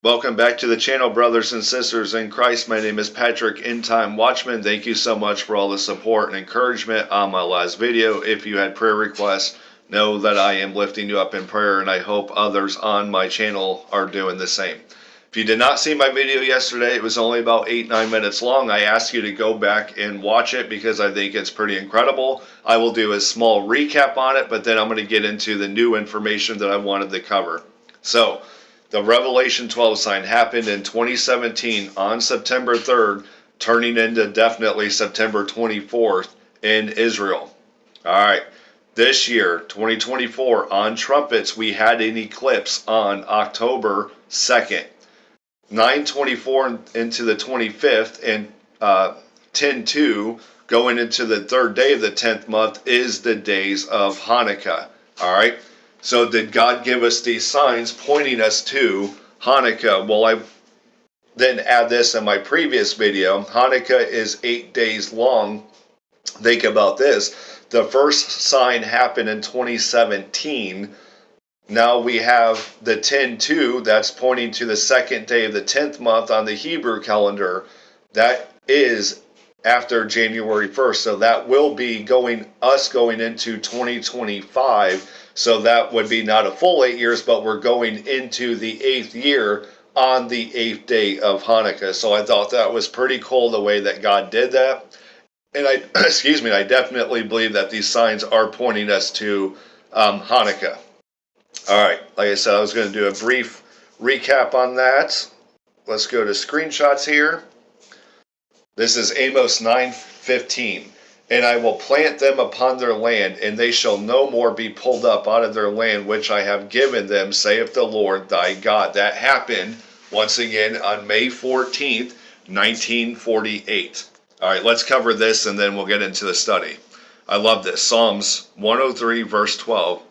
Welcome back to the channel, brothers and sisters in Christ. My name is Patrick, End Time Watchman. Thank you so much for all the support and encouragement on my last video. If you had prayer requests, know that I am lifting you up in prayer, and I hope others on my channel are doing the same. If you did not see my video yesterday, it was only about 8-9 minutes long. I ask you to go back and watch it because I think it's pretty incredible. I will do a small recap on it, but then I'm going to get into the new information that I wanted to cover. So, the Revelation 12 sign happened in 2017 on September 3rd, turning into definitely September 24th in Israel. All right, this year, 2024, on trumpets, we had an eclipse on October 2nd. 9/24 into the 25th and 10/2 going into the third day of the 10th month is the days of Hanukkah. All right. So did God give us these signs pointing us to Hanukkah? Well, I didn't add this in my previous video. Hanukkah is 8 days long. Think about this. The first sign happened in 2017. Now we have the 10/2, that's pointing to the second day of the 10th month on the Hebrew calendar. That is after January 1st. So that will be going into 2025. So that would be not a full 8 years, but we're going into the 8th year on the 8th day of Hanukkah. So I thought that was pretty cool the way that God did that. And I definitely believe that these signs are pointing us to Hanukkah. All right, like I said, I was going to do a brief recap on that. Let's go to screenshots here. This is Amos 9:15. And I will plant them upon their land, and they shall no more be pulled up out of their land which I have given them, saith the Lord thy God. That happened, once again, on May 14th, 1948. All right, let's cover this, and then we'll get into the study. I love this. Psalms 103, verse 12.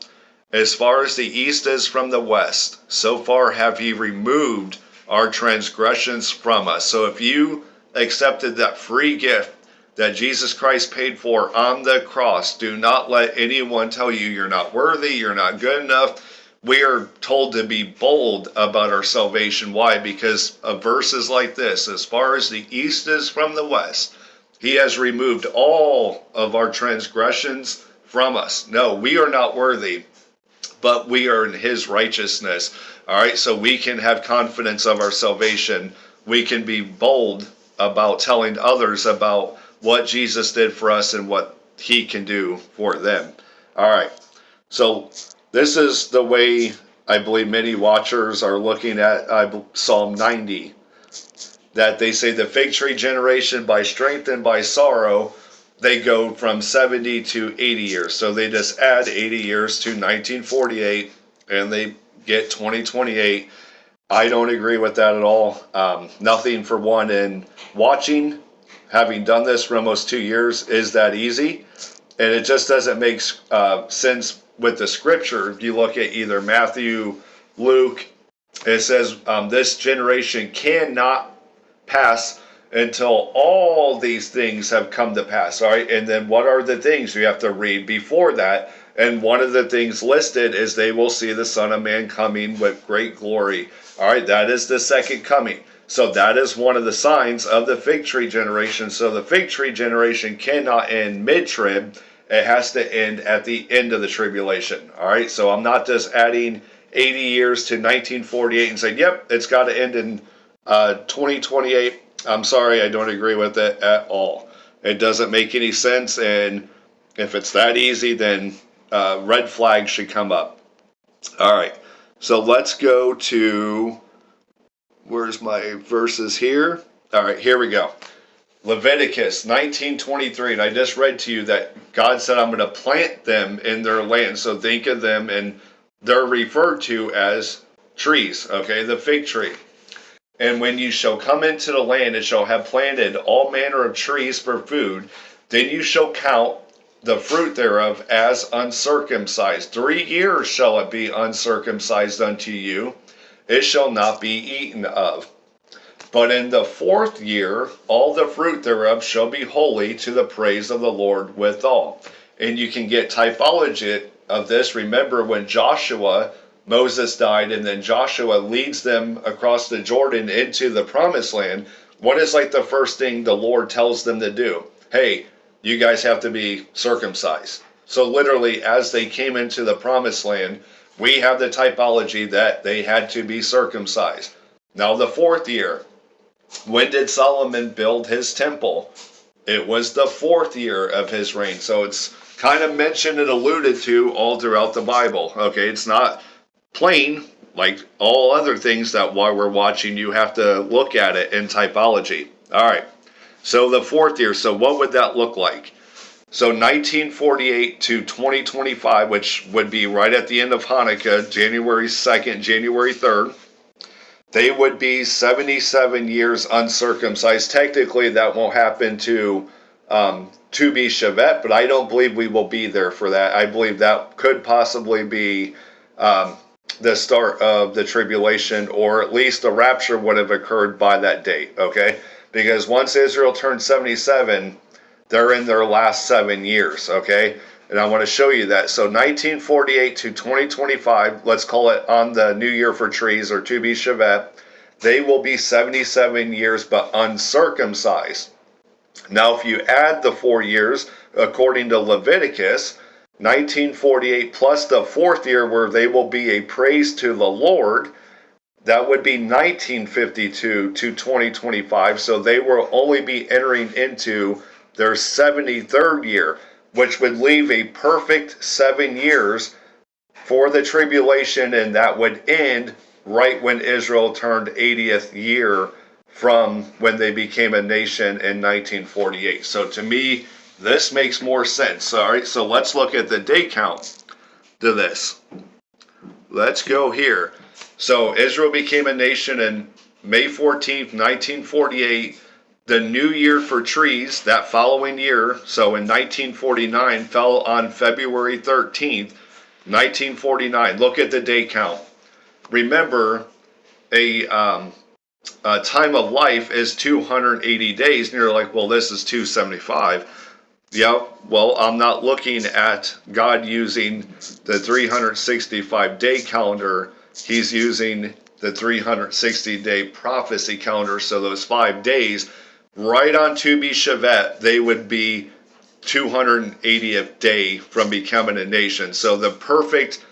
As far as the east is from the west, so far have he removed our transgressions from us. So if you accepted that free gift that Jesus Christ paid for on the cross, do not let anyone tell you you're not worthy, you're not good enough. We are told to be bold about our salvation. Why? Because of verses like this, as far as the east is from the west, he has removed all of our transgressions from us. No, we are not worthy, but we are in his righteousness. All right, so we can have confidence of our salvation. We can be bold about telling others about what Jesus did for us and what he can do for them. All right, so this is the way I believe many watchers are looking at Psalm 90, that they say the fig tree generation by strength and by sorrow, they go from 70 to 80 years. So they just add 80 years to 1948 and they get 2028. I don't agree with that at all. Nothing, for one, in watching, having done this for almost 2 years, is that easy. And it just doesn't make sense with the scripture. If you look at either Matthew, Luke, it says this generation cannot pass until all these things have come to pass. All right. And then what are the things you have to read before that? And one of the things listed is they will see the Son of Man coming with great glory. All right. That is the second coming. So that is one of the signs of the fig tree generation. So the fig tree generation cannot end mid-trib. It has to end at the end of the tribulation. All right. So I'm not just adding 80 years to 1948 and saying, yep, it's got to end in 2028. I'm sorry, I don't agree with it at all. It doesn't make any sense, and if it's that easy, then red flags should come up. All right, so let's go to, where's my verses here? All right, here we go. Leviticus 19:23, and I just read to you that God said, I'm going to plant them in their land. So think of them, and they're referred to as trees, okay, the fig tree. And when you shall come into the land, and shall have planted all manner of trees for food, then you shall count the fruit thereof as uncircumcised. 3 years shall it be uncircumcised unto you. It shall not be eaten of. But in the 4th year, all the fruit thereof shall be holy to the praise of the Lord withal. And you can get typology of this. Remember when Joshua Moses died, and then Joshua leads them across the Jordan into the promised land, what is like the first thing the Lord tells them to do? Hey, you guys have to be circumcised. So literally, as they came into the promised land, we have the typology that they had to be circumcised. Now the fourth year, when did Solomon build his temple? It was the fourth year of his reign. So it's kind of mentioned and alluded to all throughout the Bible. Okay, it's not plain like all other things that while we're watching, you have to look at it in typology. All right, so the fourth year. So what would that look like? So 1948 to 2025, which would be right at the end of Hanukkah, January 2nd, January 3rd, they would be 77 years uncircumcised. Technically, that won't happen to be Shevet, but I don't believe we will be there for that. I believe that could possibly be the start of the tribulation, or at least the rapture would have occurred by that date, okay? Because once Israel turned 77, they're in their last 7 years, okay? And I want to show you that. So 1948 to 2025, let's call it on the New Year for trees, or to be Shevet, they will be 77 years but uncircumcised. Now, if you add the 4 years, according to Leviticus, 1948 plus the fourth year where they will be a praise to the Lord, that would be 1952 to 2025. So they will only be entering into their 73rd year, which would leave a perfect 7 years for the tribulation, and that would end right when Israel turned 80th year from when they became a nation in 1948. So to me, this makes more sense. All right, so let's look at the day count to this. Let's go here. So Israel became a nation in May 14th, 1948. The New Year for trees that following year, so in 1949, fell on February 13th, 1949. Look at the day count. Remember, a time of life is 280 days. And you're like, well, this is 275. Yeah, well, I'm not looking at God using the 365-day calendar. He's using the 360-day prophecy calendar. So those 5 days, right on to be Shevet, they would be 280th day from becoming a nation. So the perfect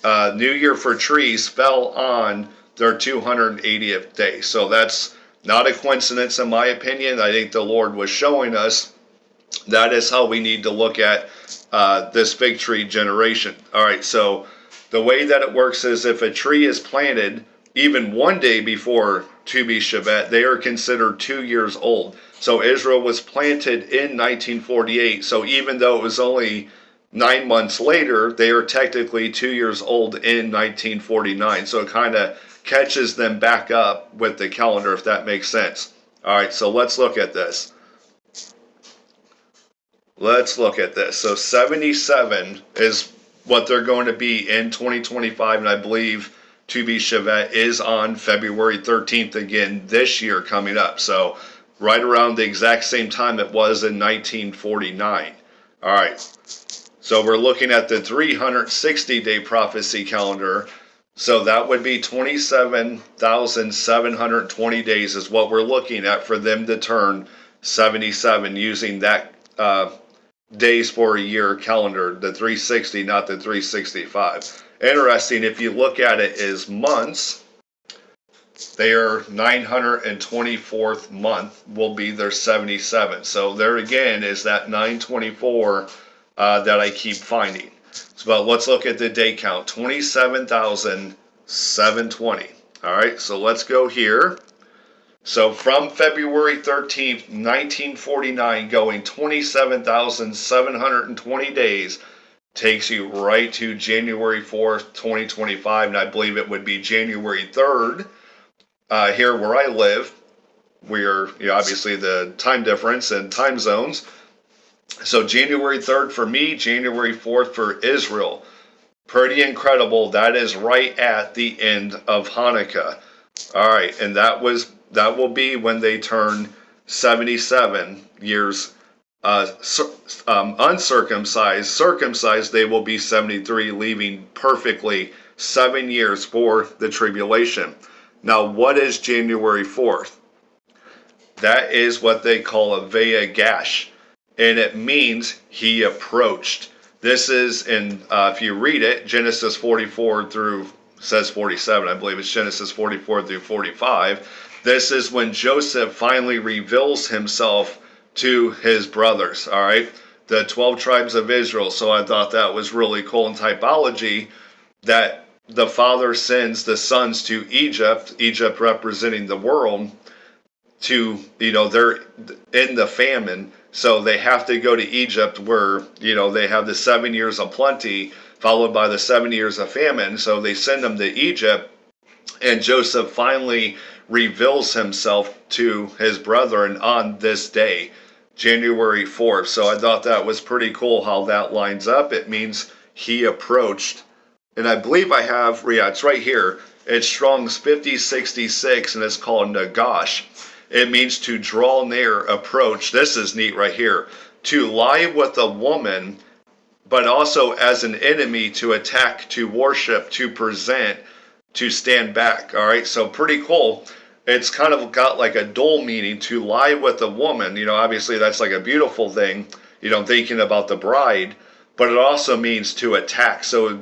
New Year for trees fell on their 280th day. So that's not a coincidence, in my opinion. I think the Lord was showing us that is how we need to look at this fig tree generation. All right, so the way that it works is if a tree is planted even 1 day before to be Shevet, they are considered 2 years old. So Israel was planted in 1948. So even though it was only 9 months later, they are technically 2 years old in 1949. So it kind of catches them back up with the calendar, if that makes sense. All right, so let's look at this. Let's look at this. So 77 is what they're going to be in 2025, and I believe to be Shevet is on February 13th again this year coming up. So right around the exact same time it was in 1949. All right. So we're looking at the 360-day prophecy calendar. So that would be 27,720 days is what we're looking at for them to turn 77 using that days for a year calendar, the 360, not the 365. Interesting, if you look at it as months, their 924th month will be their 77. So there again is that 924 that I keep finding. So let's look at the day count, 27,720. All right, so let's go here. So from February 13th, 1949, going 27,720 days takes you right to January 4th, 2025, and I believe it would be January 3rd. Here where I live, we're obviously the time difference and time zones. So January 3rd for me, January 4th for Israel. Pretty incredible. That is right at the end of Hanukkah. All right, and that will be when they turn 77 years uncircumcised. Circumcised, they will be 73, leaving perfectly 7 years for the tribulation. Now, what is January 4th? That is what they call a Vea Gash, and it means he approached. This is in, if you read it, Genesis 44 through, says 47, I believe it's Genesis 44 through 45. This is when Joseph finally reveals himself to his brothers, all right? The 12 tribes of Israel. So I thought that was really cool in typology, that the father sends the sons to Egypt, Egypt representing the world, to, they're in the famine, so they have to go to Egypt where, they have the 7 years of plenty followed by the 7 years of famine. So they send them to Egypt, and Joseph finally reveals himself to his brethren on this day, January 4th. So I thought that was pretty cool how that lines up. It means he approached. And I believe I have, yeah, it's right here. It's Strong's 5066, and it's called Nagash. It means to draw near, approach. This is neat right here. To lie with a woman, but also as an enemy, to attack, to worship, to present, to stand back. All right, so pretty cool. It's kind of got like a dual meaning, to lie with a woman. Obviously that's like a beautiful thing, thinking about the bride, but it also means to attack. So it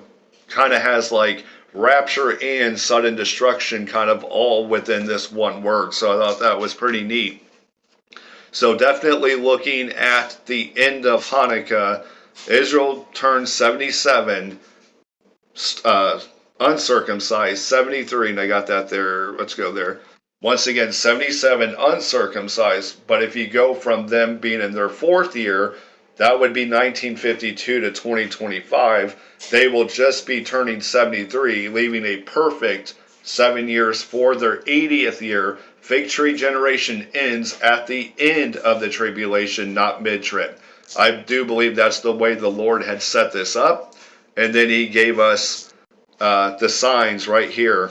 kind of has like rapture and sudden destruction kind of all within this one word. So I thought that was pretty neat. So definitely looking at the end of Hanukkah, Israel turned 77, uncircumcised 73, and I got that there. Let's go there. Once again, 77 uncircumcised, but if you go from them being in their 4th year, that would be 1952 to 2025. They will just be turning 73, leaving a perfect 7 years for their 80th year. Fig tree generation ends at the end of the tribulation, not mid-trib. I do believe that's the way the Lord had set this up. And then he gave us the signs right here.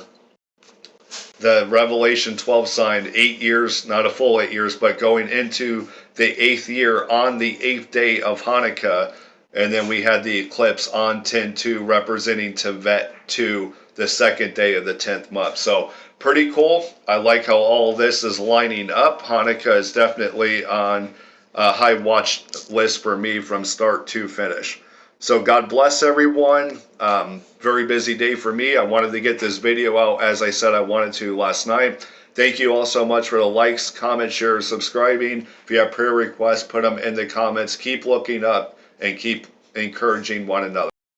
The Revelation 12 sign, 8 years, not a full 8 years, but going into the 8th year on the 8th day of Hanukkah. And then we had the eclipse on 10/2, representing Tevet 2, the 2nd day of the 10th month. So pretty cool. I like how all this is lining up. Hanukkah is definitely on a high watch list for me from start to finish. So God bless everyone. Very busy day for me. I wanted to get this video out as I said I wanted to last night. Thank you all so much for the likes, comments, shares, subscribing. If you have prayer requests, put them in the comments. Keep looking up and keep encouraging one another.